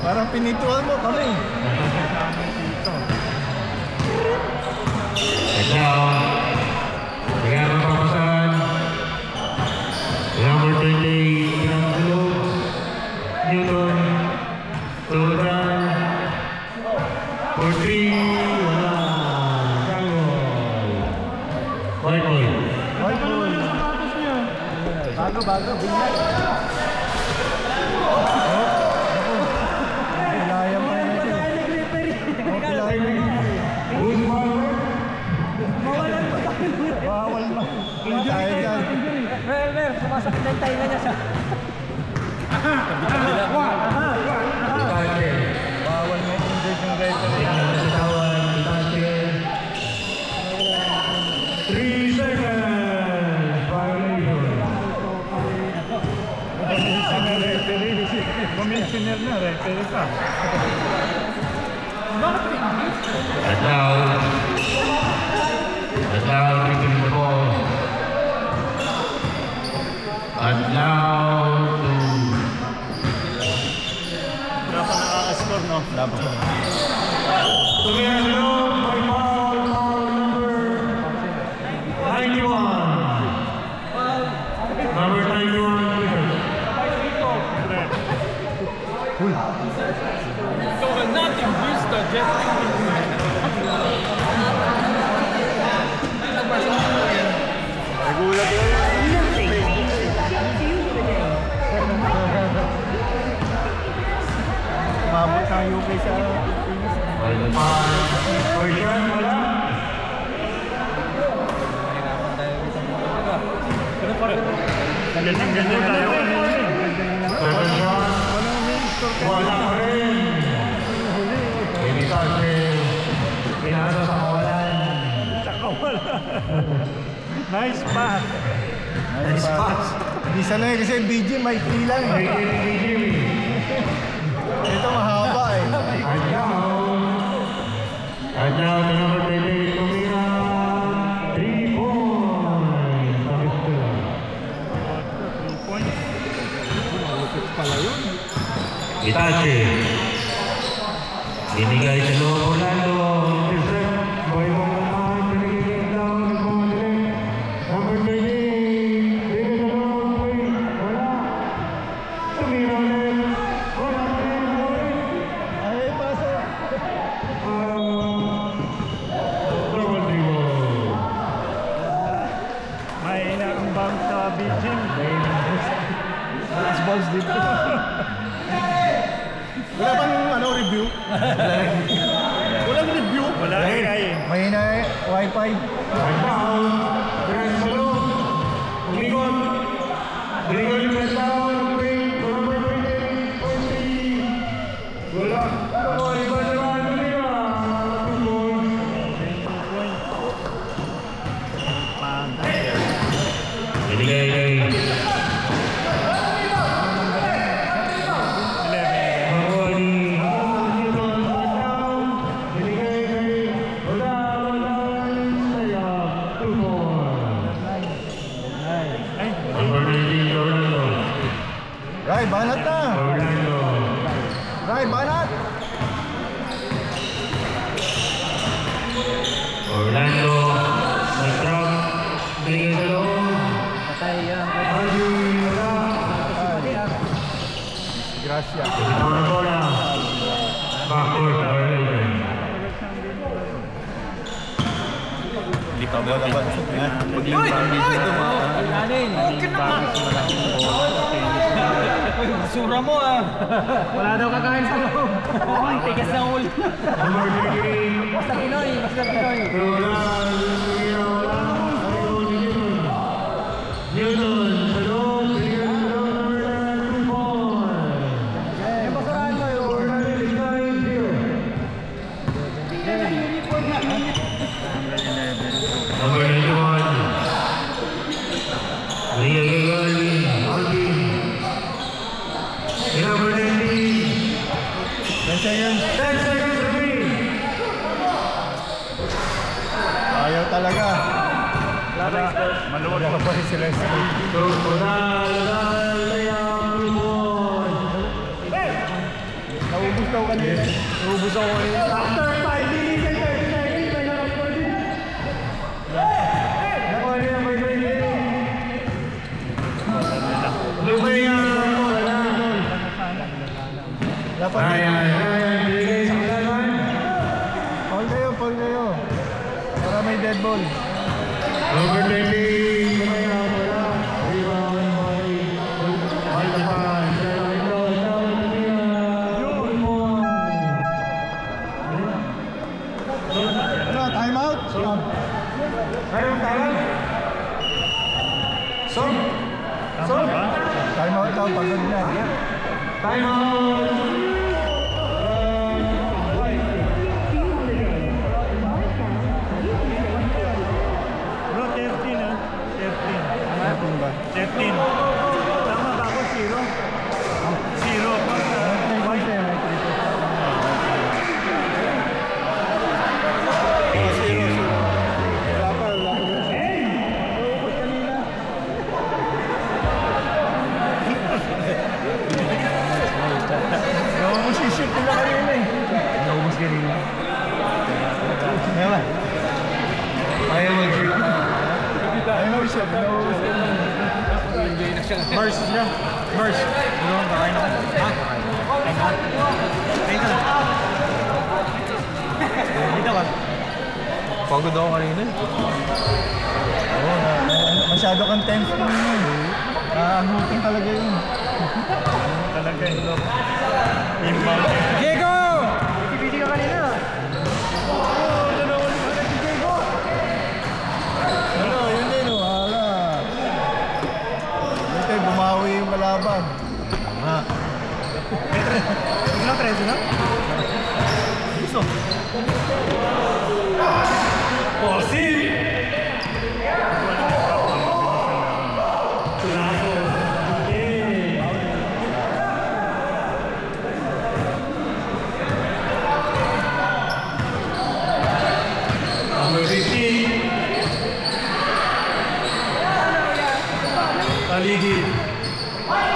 Parang pinituan mo kami. Dengan papasan nomor 20 Newton Turan Putri White ball. Bago, binyak. Pilayang pa yun ito. Bawal mo. Tayo dyan. Mer, sumasakit na yung tayo niya siya. Bawal mo injured yung guys. 3 seconds violation. Commissioner na, referee pa. And now taking the ball. And now to Wala pa nakaka-score, no? Wala pa. Together by foul number 91. Number 91. So nothing beats the jet. Nagulat yun. Mabot ang UK sa Pilipinas. Ganyan tayo. Wala pa rin. Hindi kasi pinasa sa kawalan. Nice pass. Hindi sanay kasi BG may lang eh. Ito mahaba eh. And now the number 28 tumira 3 points. 3 points. Malupit pala yun. Itachi. Binigay sa loob Orlando. Boy mo naman. Pinigil down. Number 28. Binigay sa loob. Wala. Tumira ulit. Wala. Ay, paso. Double dribble. May inaambang sa Beijing. Last balls dito. Wala bang review? Walang review? Wala eh. Mahina eh. Wi-Fi. And now, Grand Salon. Umigot. Umigot yung Grand Salon. Number 28. Wala. Iba naman. Tumira. 2 points. Binigay. Ray, banat na! Ray, banat! Orlando. Nag-drop. Binigay sa loob. Patay yan. Gracia. Ito na bola. Backward. Hindi pa bola ba? Paglimpang dito Alanin. Sura mo ah. Wala daw kakain sa loob. Tigas ng ulo. Number 3. Basta Pinoy. Newton. Sa loob. Binigay sa loob. Number 2 points. Basurahan mo yun. Orlando is 9-0. Number 91. Ria Gagali. Alvin. Number 90. 10 seconds. 10 seconds remaining. Ayaw talaga. Maluwag pa rin sila sa Naubos kanina. Naubos ako kanina. After 5 minutes and 30 seconds, may nakapagod din. Nakuha niya ang first ring. Lubay ang wala. Dapat. Paul kayo. Para may dead ball. Number 20, kumaya wala. Rebound by Altapan. Ano, time out? Anong tawag? Som? Time out daw, pagod na. Time out! Bro, 13 ah. 13 ba? 13. Tama ba ako? 0? 0. Naubos nila kanina eh. Naubos kanina. Ngayon. Ayaw mag-shoot. Ayaw mag-shoot. Burst siya. Burst. Ano? Kakain ako. Ha? Kakain ka. Dito ka. Pagod ako kanina. Oo, masyado kang tense mo yun. Ahutin talaga yun. Talaga yun. Inbound. Diego! Pipili ka kanina. Oo, dalawan mo na si Diego. Ano, yun din, wala. Ito, bumawi yung kalaban. Ha? Biglang 13 na? Gusto. Posil! Paligid.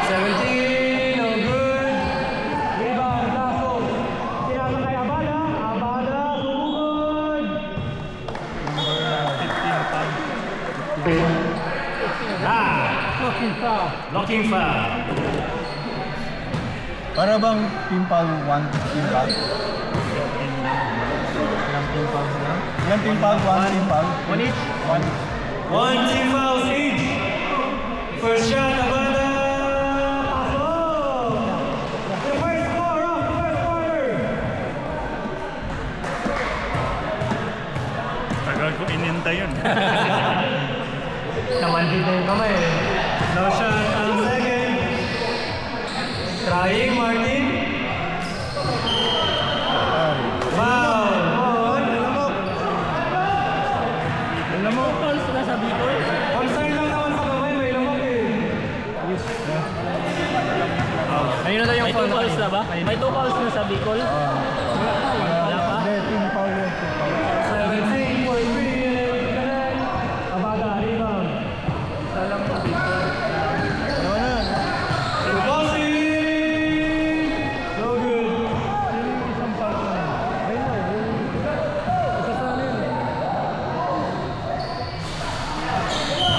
17, no good. Rebound, Lasso. Tinasa kay Abada. Abada, sumugod. Number 15 pa. Locking foul. Para bang team foul 1 team foul? Ilang team foul na? Ilang team foul? 1 team foul? 1 each? 1 team foul each. First shot, Abada! Pasok! The first score of the first quarter! Tagal ko inintay yun. Namandit na yung kamay eh. No shot ang second. Trying, Martin. Foul! Lamok! False na sa Bicol? Concern lang naman sa kamay, may lamok eh. Ayun na daw yung foul. May 2 fouls na ba? May 2 fouls na sa Bicol? Wala pa? Hindi, team foul yun. 17 for 3. Abada, rebound. Isa lang sa Bicol. Ano na? Bossy! No good. Sino yung isang foul na? Ayun na. Isa sa ano yun?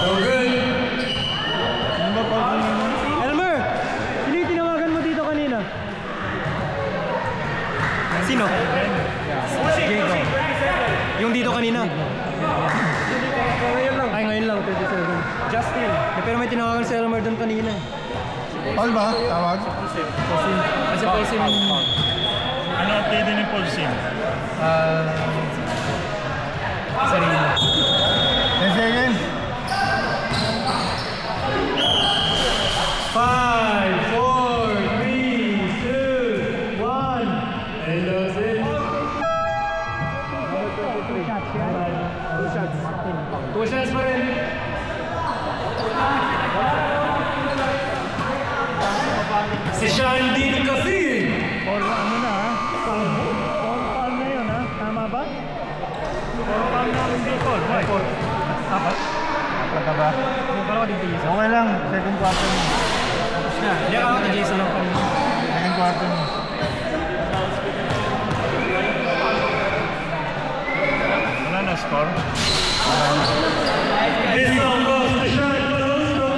No good. Ano ba foul kanina? Elmer! Sino yung tinawagan mo dito kanina? Sino? Diego. Yung dito kanina? Ngayon lang. Ay, ngayon lang, 27. Justin. Pero may tinawagan si Elmer doon kanina. Paul ba? Tawag? Paul. Kasi Paul Sim. Ano update din ni Paul Sim? Sarili. 10 seconds. 5, 4, 3, 2, 1. And that's it. 2 shots pa rin. Si Shandin kasi. Ano na ha? 4 palm na yun ha? Tama ba? 4 palm na ang Bicol. 4. Apat? Apat ka ba? Parang ako tigil isa. Okay lang. Second quarter mo. Tapos na. Hindi ako tigil isa lang. Second quarter mo. score. This one goes to Sean Palostro.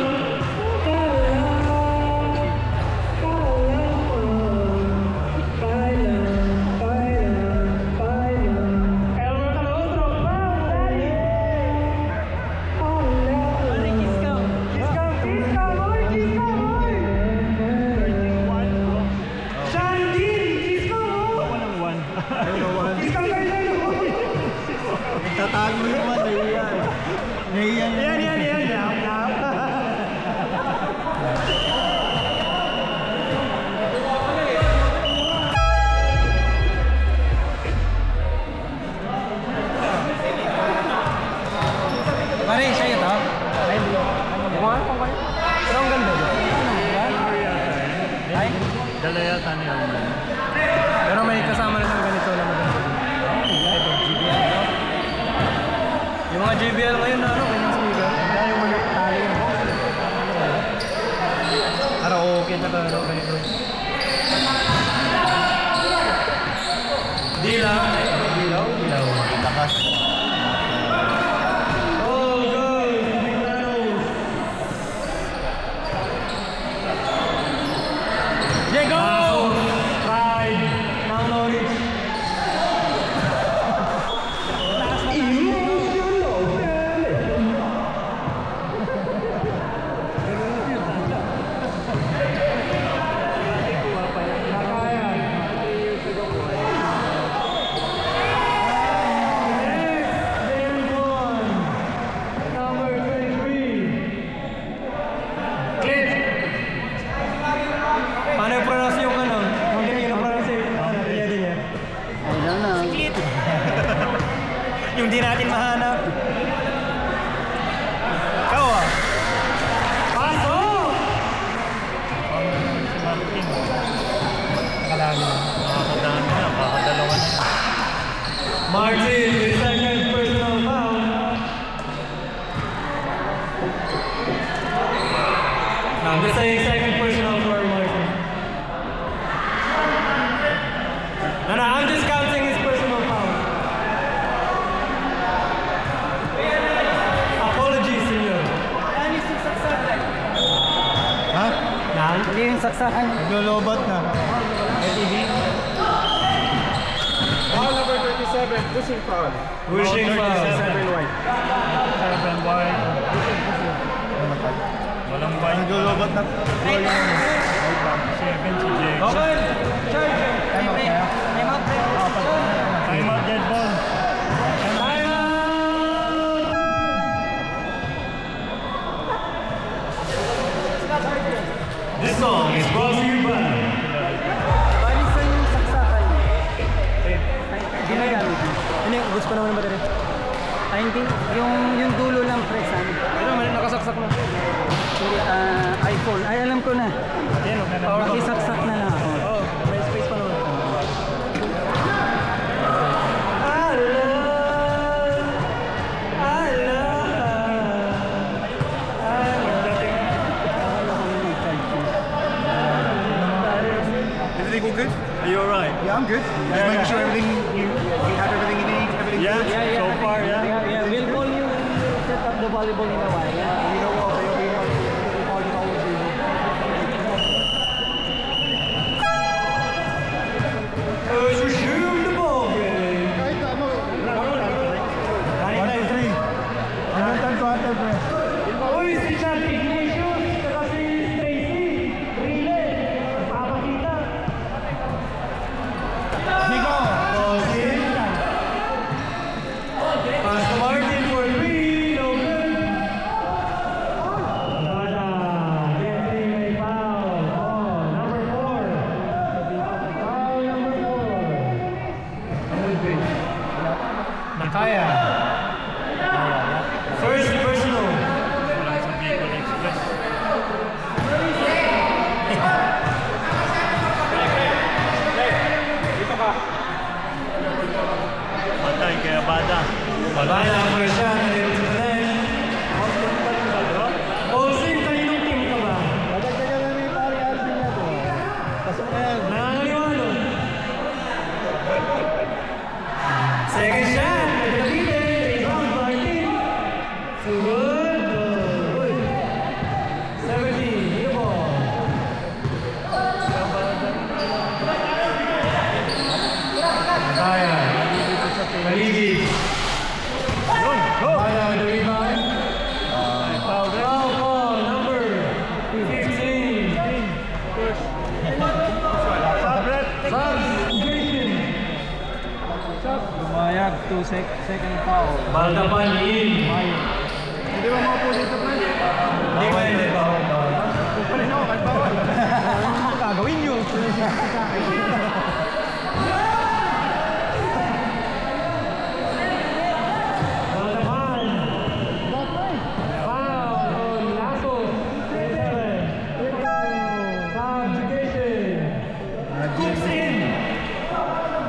Tatago mo naman, nahiyan. Nahiyan. Yan. Pare, siya ito? Ay, hindi. Bumangan ko kayo. Pero ang ganda ba? Ay? Dala yata niya. Pero may kasama rin ng ganito na maganda. Ito, GBL, no? Yung mga JBL ngayon na kanyang speaker. Kaya yung mga tali yung box. Para okay na ganito. Dilaw. Takas. Yung di natin mahanap. Ikaw ah. Pasok! Si Martin. Kalami na. Makakadami na, makakadalawa na. Martin, the second personal foul. I'm just saying second personal for Martin. No, I'm just counting his personal foul. Apologies, senor. Ha? Naan? Hindi yung saksakan. Naglolobat na. LTV? Foul number 37, pushing foul. Pushing foul. 7 white. 7 wide. Walang wide. Naglolobat na. 7 si Jake. Okay. Charge. Time out. Time out. Time out, dead ball. This song is brought to you by Palisan yung saksakan. Ginagamit. Ano yung gusto pa naman ng battery? Ay, hindi. Yung dulo lang presan. Ano man nakasaksak na. Hindi, iPhone. Ay, alam ko na. Yan, okay na. Makisaksak na lang ako. Oh, may space pa naman. Everything all good? Are you alright? Yeah, I'm good. Just making sure everything you have everything you need, everything Yeah, good. so far, yeah. Yeah, we'll call you when you set up the volleyball in a while. Yeah. You know what? They'll be on. They'll be calling you. Shoot the ball, man. Kahit ano, 1-3. Hanggang tanto-tanto, pre. Uy, si Chad Ignatius, saka si Stacy, Rile, papakita. Nico, pass to Martin for 3, no good. Nada, getting a foul. Oh, number 4. Foul number 4. Nakaya. First personal. Walang sa Bicol Express. Patay kaya Bada. Bada for shot and into the net. Olsen, kaninong team ka ba? Dadagdagan na may pari Alvin niya to. Pasok na yan. Nangangaliwalo. Second shot. Ito 2 second foul. Baldapan in. Hindi ba maupo dito, pre? Hindi ba hindi ba? Pagpalin ako, kahit bawal. Ano gagawin nyo? Baldapan. Foul on Lasso. 27. Subjugation. Cooks in.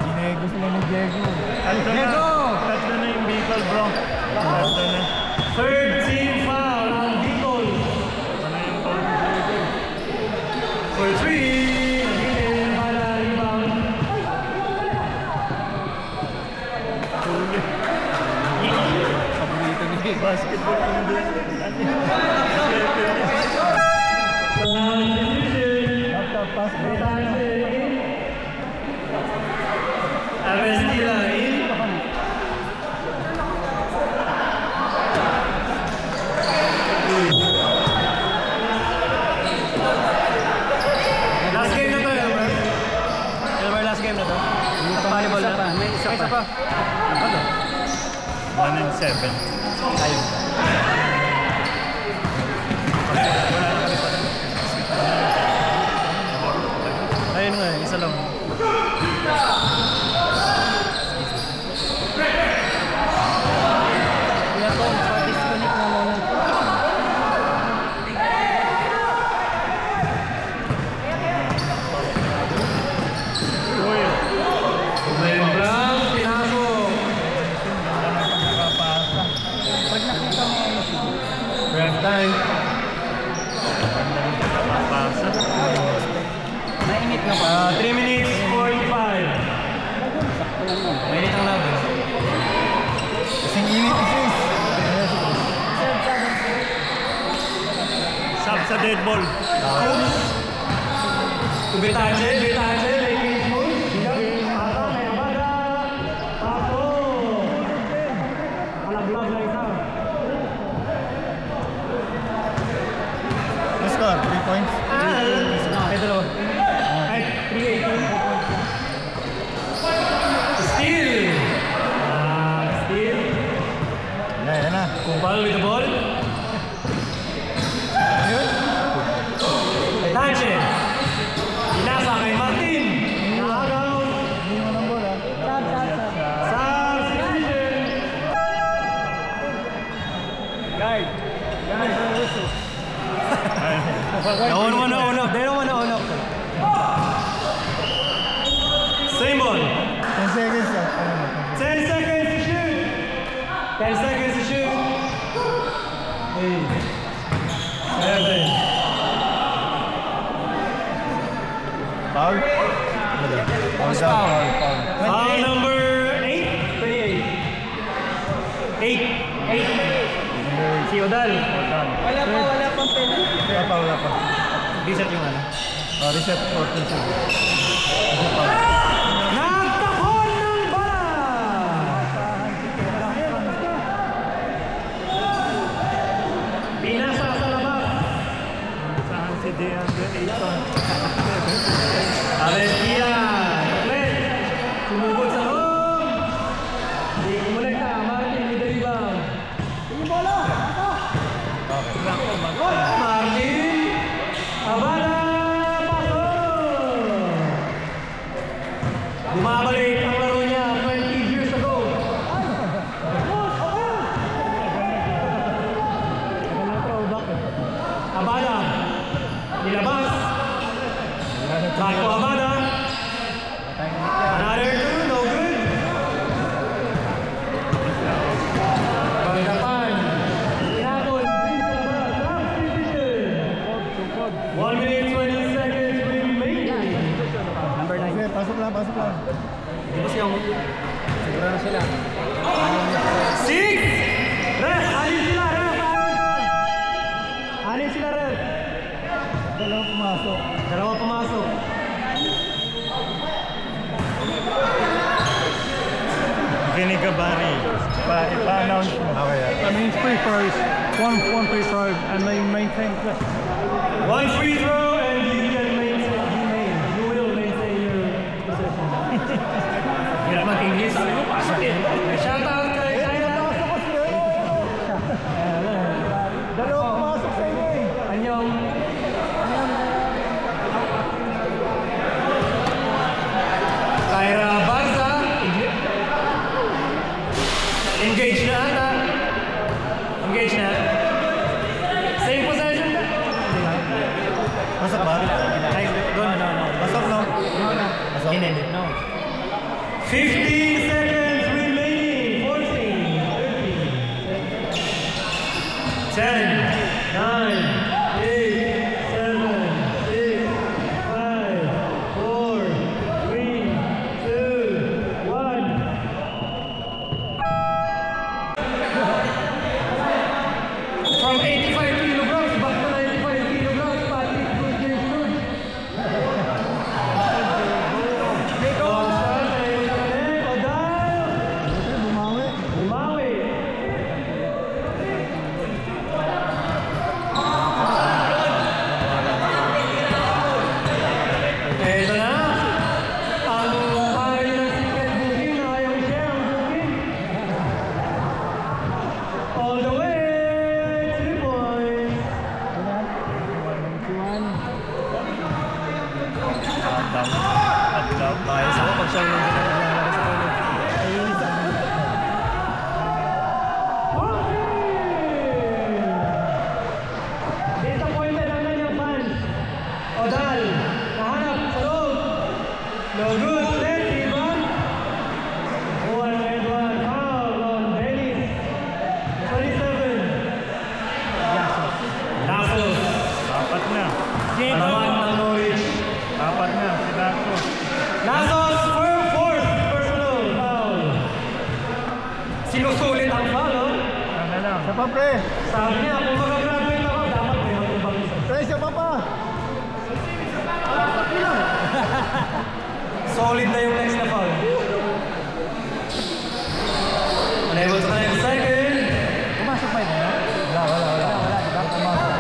Dinego sila ni Diego. Diego! Tatlo na yung Bicol, bro. Tatlo na. Third team foul on Bicol. Ano yung foul ni Bicol? For 3. Again, para rebound. Basketball hindi. Pass mo. Arrestila in. Last game na to, Elmer. Elmer, last game na to. Volleyball na. May isa pa. 1-7. Ayun. Ayun nga, isa lang. Kaya to, disconnect na muna. Blanc, pinasok. Pag nakita mo ano siya. Ref time. Pasa. Mainit na ba? 3 minutes, 45. Mainit ang laban. Kasing init sis. Sub sa dead ball. Betaje, may case move. Ata, may abada. Paso. Alaglag na isa. Let's score, 3 points. Ay, dalawa. Ay, 3-18. Steal. Steal. Yan na. Kumpal with the ball. Betaje. Inasa kay Martin. Naagaw. Hindi mo ng bola. Substitution. Guide. They don't want to own up. They don't want to own up. Same ball. 10 seconds. 10 seconds to shoot. 10 seconds to shoot. 8, 7. Foul? Foul. Foul number 8. 28. 8. Si Odal. Wala pang penalty. Wala pa. Reset yung ano. Reset 14 seconds. Nagtakon ng bala! Pinasa sa labas. Saan si DeAndre Ayton? Arestia. Komplet. Sumugod sa loob. Hindi kumonekta. Martin with the rebound. Martin. Abada. Pasok. Bumabalik ang laro niya 20 years ago. Abada. Nilabas. Back to Abada. Another two, no good. Baldapan. Tinapon. Substitution. 1 minute 20 seconds remaining. Number 9. Sige, pasok lang. Di ba siyang siguro na sila? 6! Ref! Alin sila, Ref! Alin sila, Ref? Dalawa pumasok. Vinigabari. Pa-announce mo. Okay. I mean, it's free throws. One free throw, and they maintain possession. 1 free throw and you can maintain. You will maintain your possession. Hirap maging his. Shot Pasok, no? Pasok. No. 15 seconds remaining. 14, 13, 10, 9, 8, 7, 6, 5, 4, 3, 2, 1. From 85 kilograms back to 95 kilograms, Patrick Gutierrez. Ayos ako pag siyang naglalaro sa ulo. Disappointed ang kanyang fans. Odal, nahanap sa loob. No good, net, Ivan. 1-1 foul on Dennis. 27. Nasos. Apat na. Alaman ng Norwich. Apat na. Si Dato. Nasos for fourth personal foul. Sinusulit ang foul, no? Ano lang. Siya pa, pre. Sabi niya, kung mag-graduate ako, dapat may matubang isa. Pre, siya pa. Solid na yung next na foul. Unable to connect the second. Pumasok pa yun, no? Wala. Diba? Pumasok.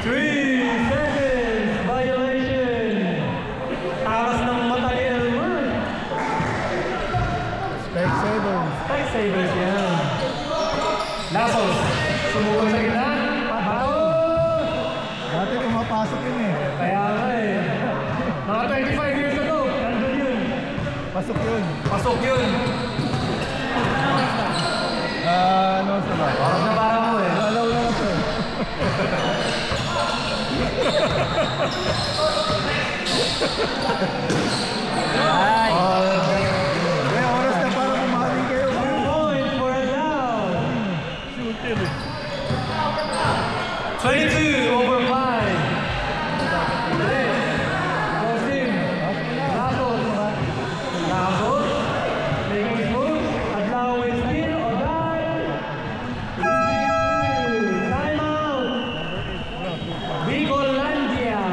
3 seconds violation. Taras ng mata ni Elmer. Specsavers. Specsavers yan. Nasos. Sumubok sa gitna. Bato. Dati pumapasok yun eh. Kaya nga eh. Mga 25 years ago, nandun yun. Pasok yun. Pasok yun. Ano sa ba? Parang na parang mo eh. Lalaw lang ako eh. Ay! May oras na para kumain kayo. 2 points for a down. 22 over 5. Gosim. Nasos. Nasos. Making his move. Adlaw with speed. Odal. Time out. Bicolandia.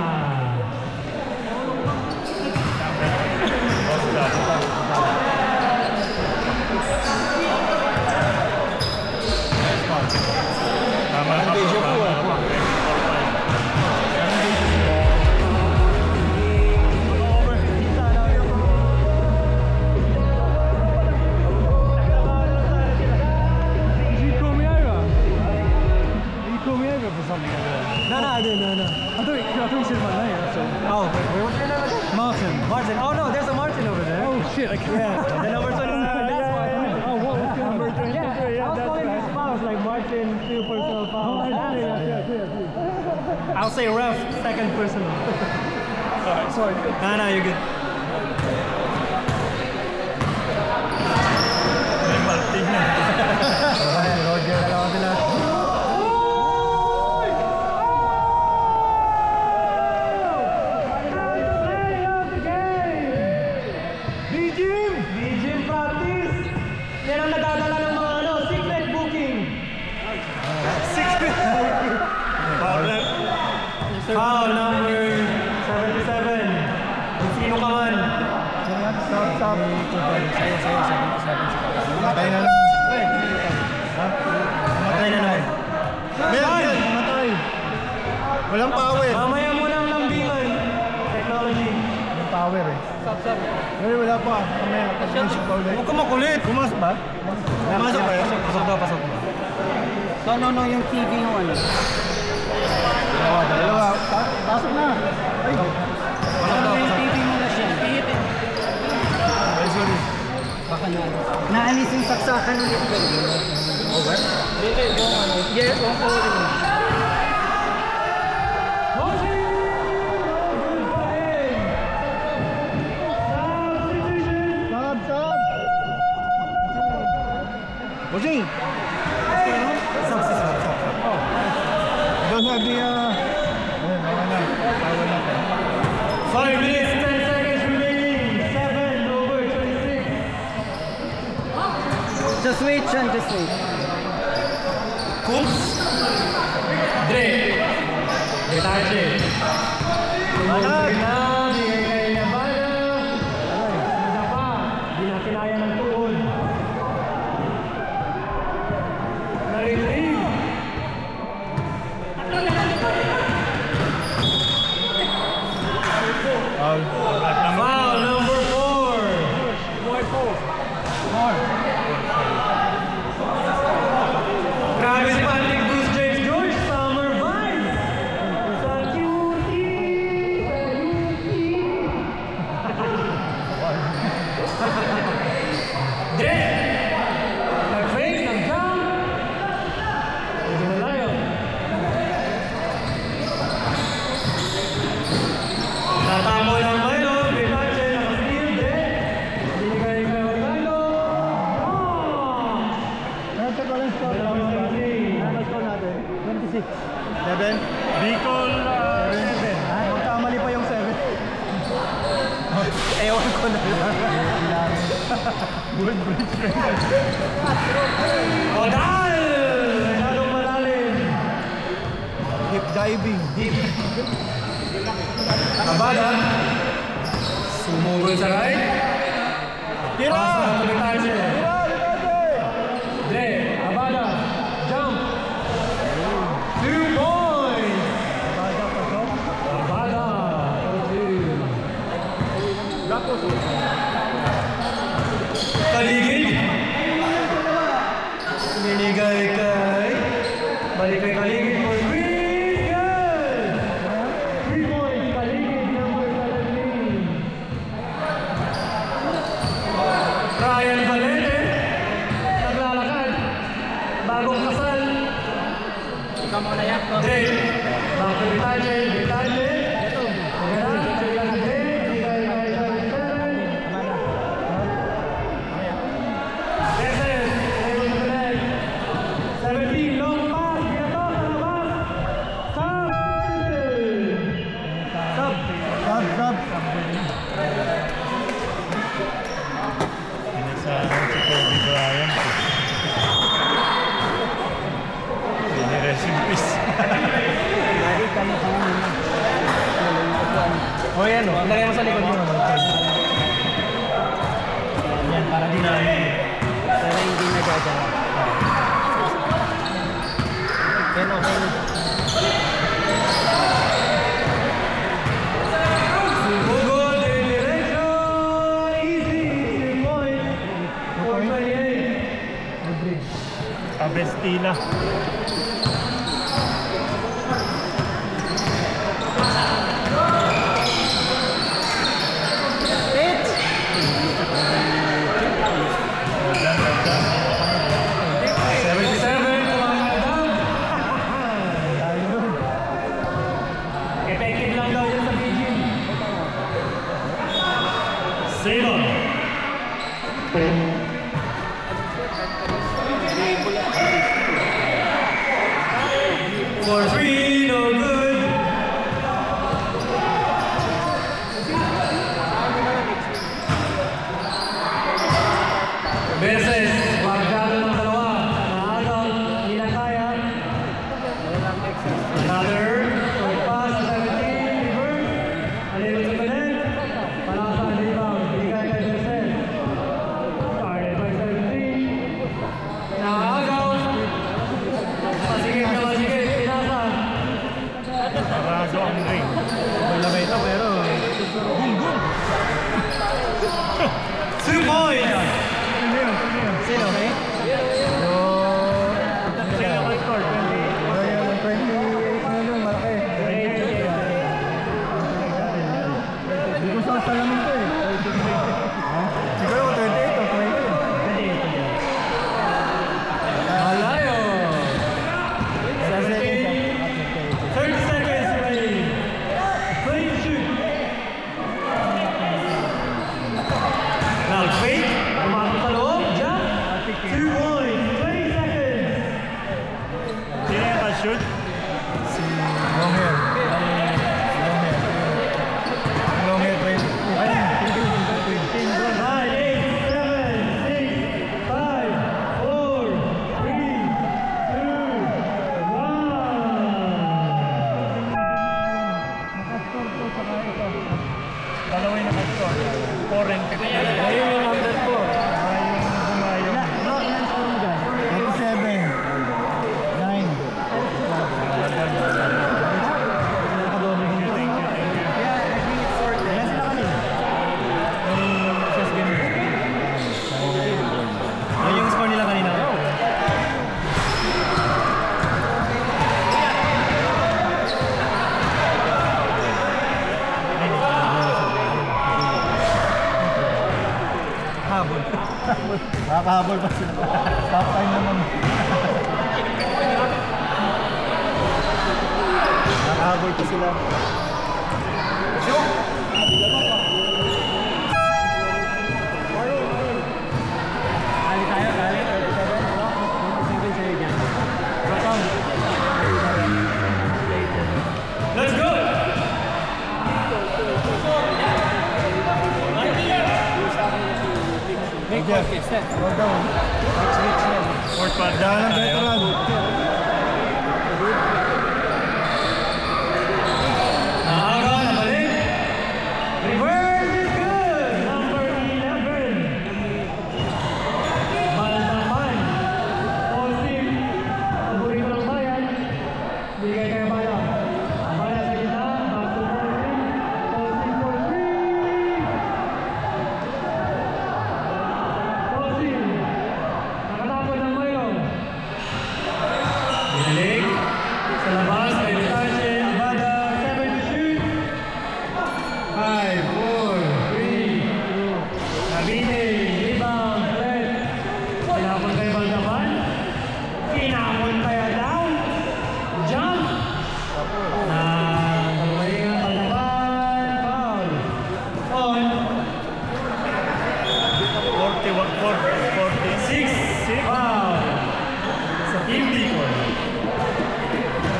Tama na po. Martin. Oh no, there's a Martin over there. Oh shit, I can't. Yeah, the number 23. That's why. Oh, what was number 23? Yeah, I was calling these fouls like Martin, 2 personal fouls. I'll say ref, second personal. Sorry. No, you're good. May Martin na. Roger na lang sila. B-Gym practice. Yan ang nadadala ng mga secret booking. Foul number 77. Kung sino ka man. Stop. Sa'yo, 77. Matay na naman. Matay na naman. Meron, matay. Walang power. Mamaya mo ng lambingan. Technology. Walang power eh. Stop. Pero wala pa. Mamaya, pag-music pa ulit. Huwag ka makulit. Pumasok ba? Pumasok ba yun? Pasok. No, yung TV yung ano. Dalawa. Pasok na. Ay. Yung TV mo na siya. Ay, sorry. Baka na. Naalis yung saksakan ulit. Over? Yes, yung 5 minutes, 10 seconds remaining. 7 over 26. Just wait, Sean, just wait. Coops. Dre. Detache. Tumulog na. Bigay kay Nabana. Isa pa. Di na kinaya ng tuhod. Na-retrieve. Foul number 4. Travis Patrick, Bruce James, George Summer Vibes. Sa cutie. Dre. Nag-fake, nag-jump. Medyo malayo. Natamo ng Milo, Betache, naka-steal, Dre. Binigay kay Orlando. Nasa ko lang score. Ano score natin? 26. 7? Bicol 7. Magkamali pa yung 7. Ewan ko na lang. Odal! Lalong malalim. Deep diving. Abada. Sumugol sa right. Tira! Pass na Betache. Dre, Abada. Jump. 2 points. Abada. Kaligid. Binigay kay. Balik kay Kaligid for 3. Good. 3 points. Kaligid number 17. Ryan Valente. Naglalakad. Bagong kasal. Ikaw muna yan. Dre. Back to Betache. Betache. Maganda. Sila na Dre. Binigay kay 17, long pass, ginato sa labas. Sub. Pinasahan si Kobe Bryant. Rest in peace. O yan o, lagay mo sa likod mo. Yan, para di na. Pero hindi nagagala. Yan o, Sumugod in direction. Easy. 3 points. 428. Abestila. Effective lang daw yun sa Beijing. Savon. For 3, no good. Beses, wagado ng dalawa. Naagaw, hindi na kaya. Another short pass, 17, reverse. Alero sa Benet. Palasa, rebound. Bigay kay Beses. Started by 17. Naagaw. Masigit na masigit. Pinasa. Parado ang ring. malagay ito pero 2 points. sino? Sino ang score? 28 na yun, malaki. Hindi ko sa salamin ko eh. Siguro 28 o 20. Malayo. 30 seconds remaining. Clean shoot. Now fake. Dalaway na kayo. 4 and 15. Ayun yung number 4. Yung bumayo. Bro, ilan score mo dyan? 37. 9. Nakadoble ko nito. Thank you. Ilan sila kanina? Chess game. Yung score nila kanina. Habol. Nakakahabol pa sila. Stop time naman. Nakakahabol pa sila. Kali tayo, kali. 37 sa'yo dyan. Let's go! Make one step. Go down. Fourth part Daan ng tayo. veteran. Naaga, nabalik. Reverse is good! Number 11. Maldaman. Positive. Paborito ng bayan. Bigay kayo bala. Bala sa gitna. Back to positive. Positive for 3. Positive. Nakatapos ng mayroon. Binalik. Sa labas, kay Vitace. Abada, 7 to shoot. 5, 4, 3, 2. Nabini, rebound, threat. Kinapon kayo Baldaman. Kinapon kayo down. Jump. Nagpalingan Baldaman. Foul. On. 46. Foul. Sa Team Bicol.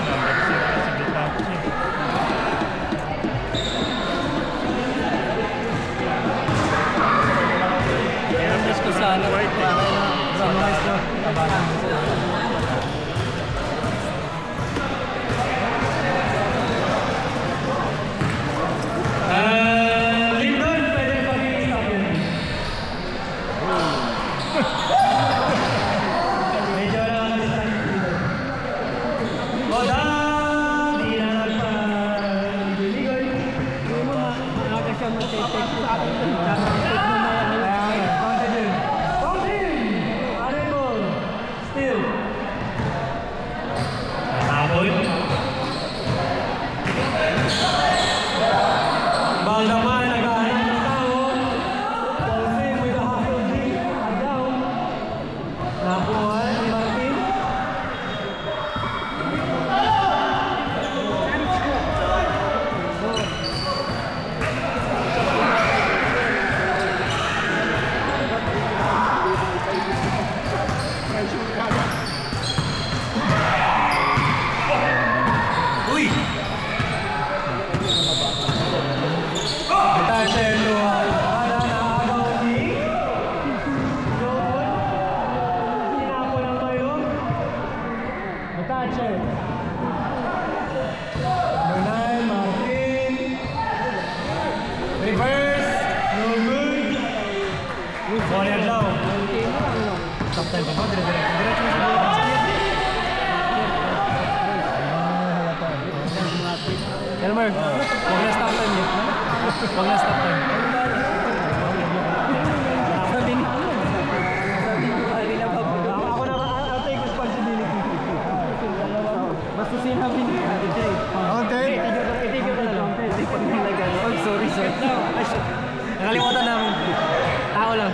Number 6 si Vitace. Miss ko sana. Summarize ko. Tabanan. Lyndon, pwede pag-i-stop yun. Medyo Oda! Di na nagpa-ligoy. Aga siya mag-take sa akin. Counted yun. Counted! Arrebol. Still. Tapon. Baldaman, naghahanap ng tao. Paulsin with a hustle deep. Down. Nakuha ni Martin. Uy! Vitace, Ada na agaw ni Joel. Tinapon ang mayo. Vitace. Lunay, Martin. Reverse. No good. One and low. Saktan pa ba? Diretso mo sa buhay. Elmer, huwag na stop time yun. Huwag na stop time. Sabi ni Ako na, I'll take responsibility. basta sinabi ni Jay. Okay. Itigil ko na lang. Hindi pag nilagay. Oh, sorry. Nakalimutan namin. Tao lang.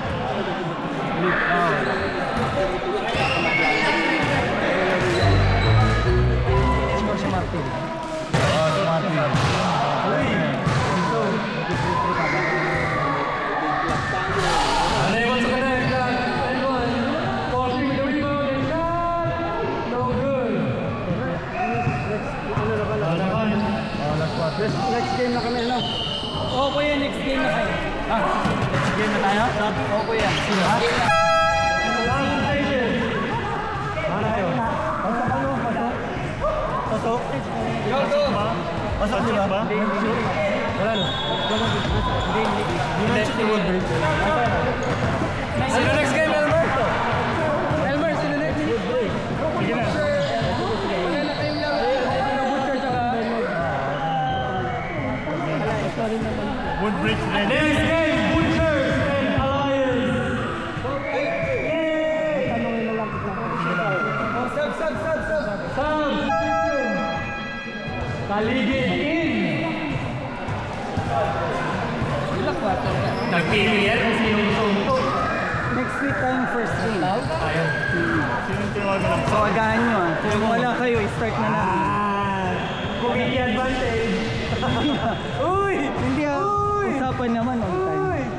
Score si Martin. Oh, si Martin. Unable to connect that. And one. Forcing with the rebound and shot. No good. Baldaman. Oh, last one. Next game na kami, ano? Oo, kuya, next game na kayo. Next game na tayo? Oo, kuya. Last station. Mana kayo? Pasok ano? Pasok? Pasok? Go, go! Pasok di ba? ba? Wala no? Hindi si Woodbridge. Sino next game, Elmer? Elmer, sino next? Woodbridge. Sige na. Woodbridge ready. Next game, Butchers and Alliance. Sub. Kaligid in. Nagpili yan kung sino gusto mo. Next week tayong first game. Ayaw. Sinong tinawagan lang? So agahan nyo ah. Kung wala kayo, start na natin. Kung hindi advantage. Uy! Hindi ah. Usapan naman on time.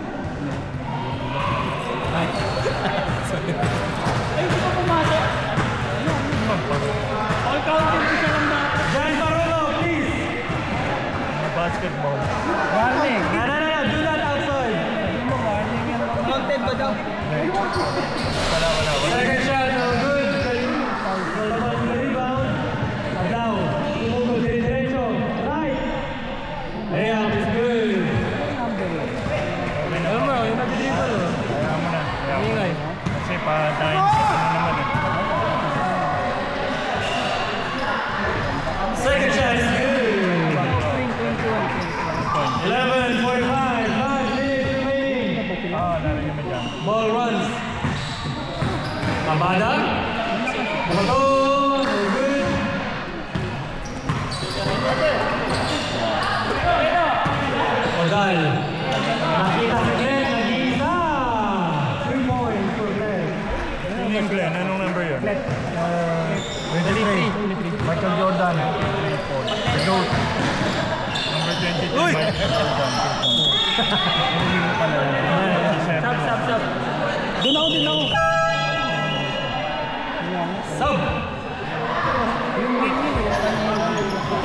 All counting ko siya lang na. Jan Barolo, please. Basketball. Warning! No. Do that outside. Counted ba daw? Second shot, no good. Labas na rebound. Abdaw. Tumugod diretso. Right. Layup is good. Elmer, yung nag-dribble oh. Kaya mo na. Ingay. Kasi pa dahil sa ano naman eh. Second shot is good. 11:45. 5 minutes remaining. Narinig mo dyan. Ball runs. Abada. Bumato. No good. Ogal. Nakita si Glenn. Nag-iisa. 3 points for Glenn. Sino yung Glenn? Anong number yun? 23. Michael Jordan. The GOAT. Number 22. Michael Jordan. Stop. Doon ako. Sub.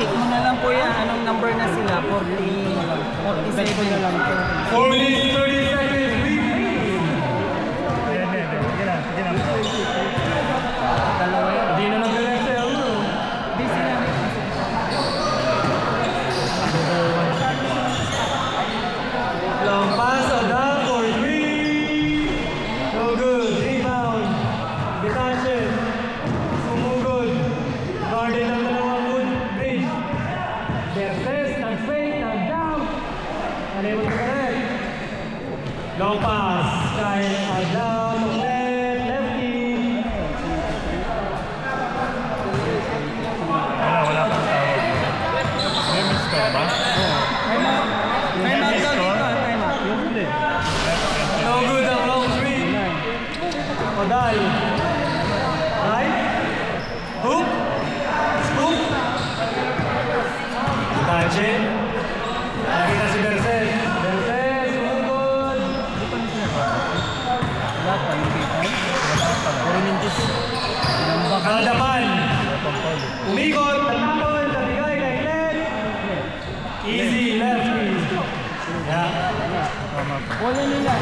Tick mo na lang po yan. Anong number na sila? 47 na lang. 4 minutes, 30 seconds. Sige na. Dalawa yan. Hindi na nag-relax sa Elmo. Hindi sila. Long pass, Adal for 3. No good. Rebound. Detention. Sumugod. Guarded ang dalawang Woodbridge. Verses, nag-fake, nag-down. Unable to correct. Long pass. Kyle Adal, left, lefty. Wala pang tawag. May miss call ba? Time out daw dito. Time out. No good ang long three. Odal. Right. Hook. Scoop. Tache. Nakita si Verses. Verses, sumugod. Wala pa yung kita. Puro mintis. Kaladapan. Umikot, natapon, nabigay kay Glenn. Easy, lefty. Yeah. Wala nila.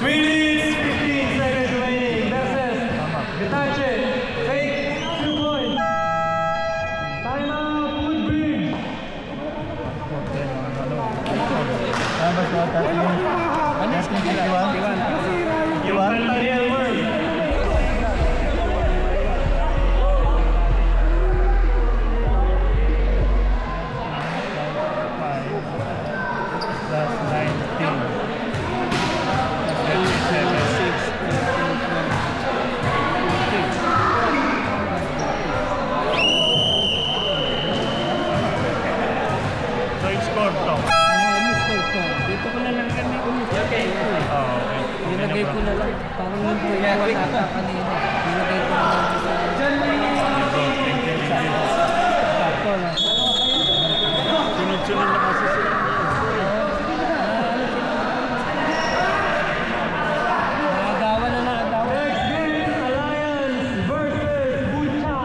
3 minutes, 15 seconds remaining. Verses. Detache. Fake. 2 points. Timeout, Woodbridge. Yung kanta ni Elmer. Plus 19. So yung score to? Dito ko na lang kami ulit. Okay. Okay. Nilagay ko na lang. Parang nung po yung wala kanina. Nilagay ko na lang. Diyan mo yung sakto na. Sunod-sunod na kasi sila. Nakagawa na nakagawa. Next game, Alliance versus Bucha.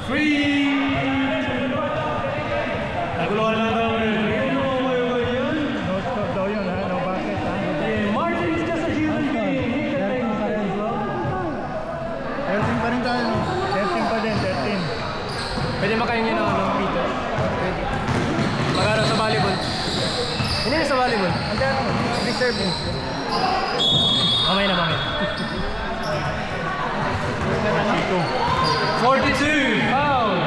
Free. Naguluhan lang daw. No score daw yun ha? No bucket ha? Martin is just a human being. He can take things slow. 13 pa rin tayo. 13 pa din, 13. Pwede makain niyo ng ano, Peter. Magkano sa volleyball? Hindi na sa volleyball. Ang ano, reserve mo. Mamaya na, mamaya. 42! Foul!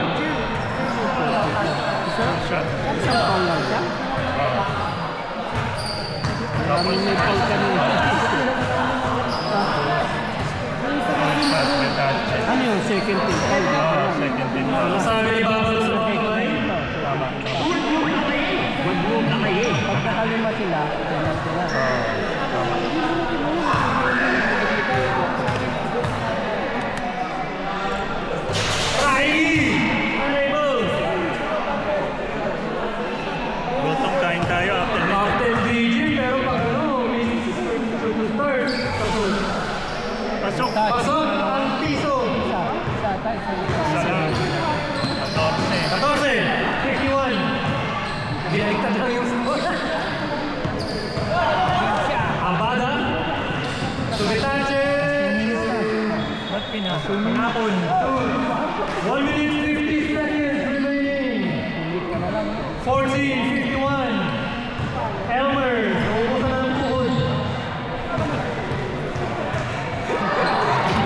Ano yung second team? Second team. Sabi ni Babalo sa mga kamay. Tama. Pag nakalima sila, ganyan sila. Gutom kain tayo after this. Captain DJ, pero pag ano, may start. Pasok. Pasok ang piso. Isa tayo sa Isa lang. 14. 14, 51. Binaliktad lang yung score. Abada. Subitache. Ba't Pinapon. 1 minute 50 seconds remaining. 14, 51. Elmer. Naubusan na ng puhod.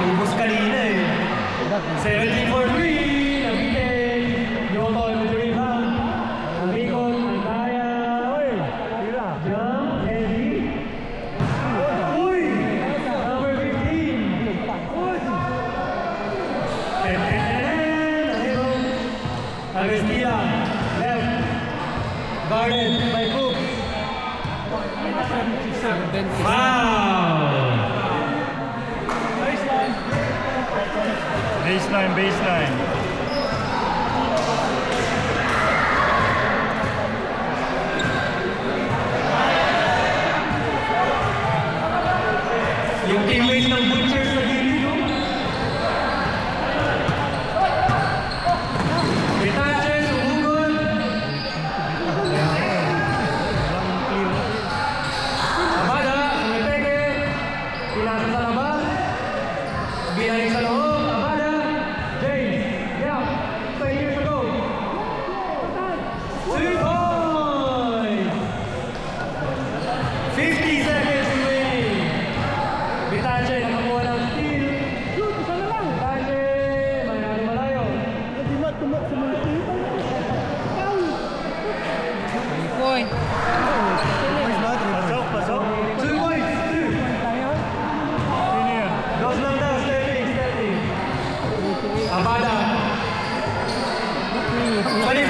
Ubus kanina eh. 17 for 3. Nabitin. Yoto, Madrid ha. Nabikot. Andaya. Jump. Eddie. Uy! Number 15. Agastilla. Left. Guarded by Cook. Wow! Baseline. Yung teammate ng Butcher sa gilid, no? Bitache, sumugod. Abada, sumipeke. Pinasa sa labas. Binalik sa loob. Abada. James. Yeah. 10 years ago. 3 points. 50 seconds remaining. Bitache, nakakuha ng steal. Shoot, isa na lang. Bitache, malayo. Point. Pasok. 2 points. 2. Sino yan? Dos lang daw, stepping. Abada. 25